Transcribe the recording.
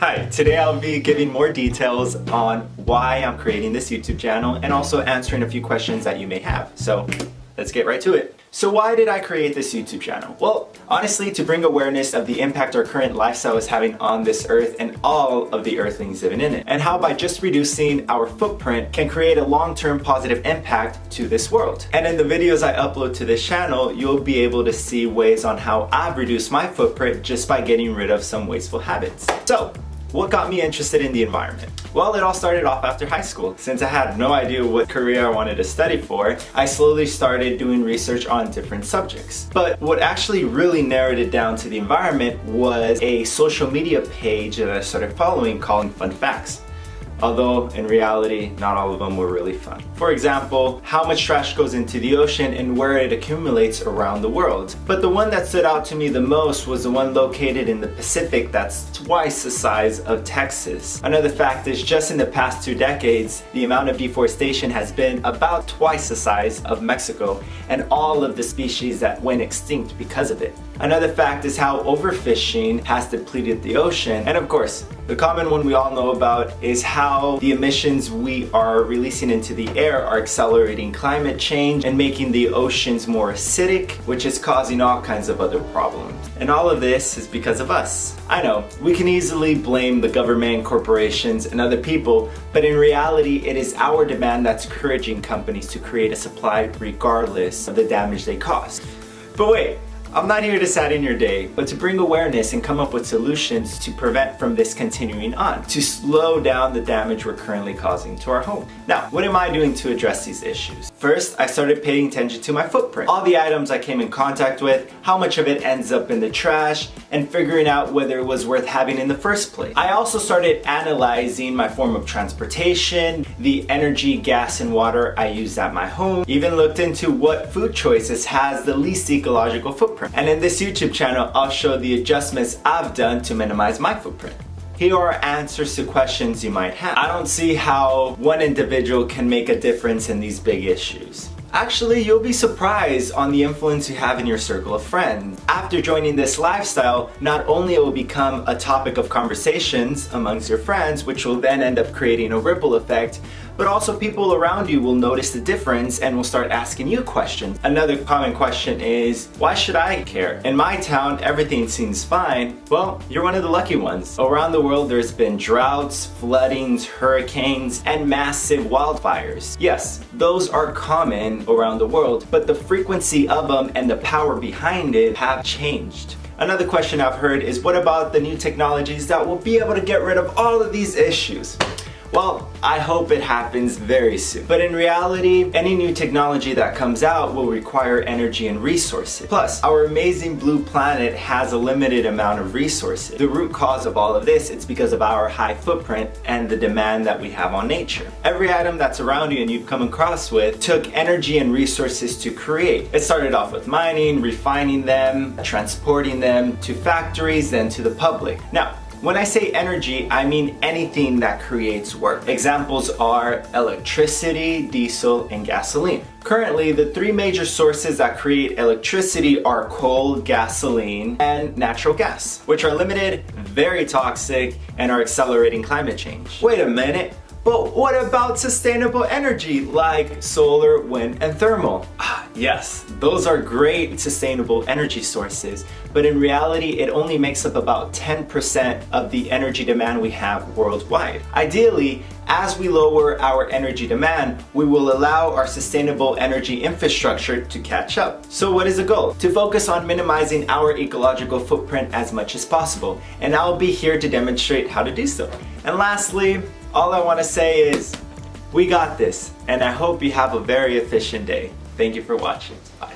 Hi, today I'll be giving more details on why I'm creating this YouTube channel and also answering a few questions that you may have. So let's get right to it. So why did I create this YouTube channel? Well, honestly, to bring awareness of the impact our current lifestyle is having on this earth and all of the earthlings living in it, and how by just reducing our footprint can create a long-term positive impact to this world. And in the videos I upload to this channel, you'll be able to see ways on how I've reduced my footprint just by getting rid of some wasteful habits. So, what got me interested in the environment? Well, it all started off after high school. Since I had no idea what career I wanted to study for, I slowly started doing research on different subjects. But what actually really narrowed it down to the environment was a social media page that I started following called Fun Facts. Although in reality, not all of them were really fun. For example, how much trash goes into the ocean and where it accumulates around the world. But the one that stood out to me the most was the one located in the Pacific that's twice the size of Texas. Another fact is just in the past 2 decades, the amount of deforestation has been about twice the size of Mexico and all of the species that went extinct because of it. Another fact is how overfishing has depleted the ocean. And of course, the common one we all know about is how the emissions we are releasing into the air are accelerating climate change and making the oceans more acidic, which is causing all kinds of other problems. And all of this is because of us. I know, we can easily blame the government, corporations, and other people, but in reality, it is our demand that's encouraging companies to create a supply regardless of the damage they cause. But wait, I'm not here to sadden your day, but to bring awareness and come up with solutions to prevent from this continuing on, to slow down the damage we're currently causing to our home. Now, what am I doing to address these issues? First, I started paying attention to my footprint. All the items I came in contact with, how much of it ends up in the trash, and figuring out whether it was worth having in the first place. I also started analyzing my form of transportation, the energy, gas, and water I use at my home, even looked into what food choices has the least ecological footprint. And in this YouTube channel, I'll show the adjustments I've done to minimize my footprint. Here are answers to questions you might have. I don't see how one individual can make a difference in these big issues. Actually, you'll be surprised on the influence you have in your circle of friends. After joining this lifestyle, not only it will become a topic of conversations amongst your friends, which will then end up creating a ripple effect, but also people around you will notice the difference and will start asking you questions. Another common question is, why should I care? In my town, everything seems fine. Well, you're one of the lucky ones. Around the world, there's been droughts, floodings, hurricanes, and massive wildfires. Yes, those are common around the world, but the frequency of them and the power behind it have changed. Another question I've heard is, what about the new technologies that will be able to get rid of all of these issues? Well, I hope it happens very soon. But in reality, any new technology that comes out will require energy and resources. Plus, our amazing blue planet has a limited amount of resources. The root cause of all of this is because of our high footprint and the demand that we have on nature. Every item that's around you and you've come across with took energy and resources to create. It started off with mining, refining them, transporting them to factories, then to the public. Now, when I say energy, I mean anything that creates work. Examples are electricity, diesel, and gasoline. Currently, the 3 major sources that create electricity are coal, gasoline, and natural gas, which are limited, very toxic, and are accelerating climate change. Wait a minute. But what about sustainable energy like solar, wind, and thermal? Yes, those are great sustainable energy sources, but in reality, it only makes up about 10% of the energy demand we have worldwide. Ideally, as we lower our energy demand, we will allow our sustainable energy infrastructure to catch up. So what is the goal? To focus on minimizing our ecological footprint as much as possible, and I'll be here to demonstrate how to do so. And lastly, all I want to say is, we got this, and I hope you have a very efficient day. Thank you for watching. Bye.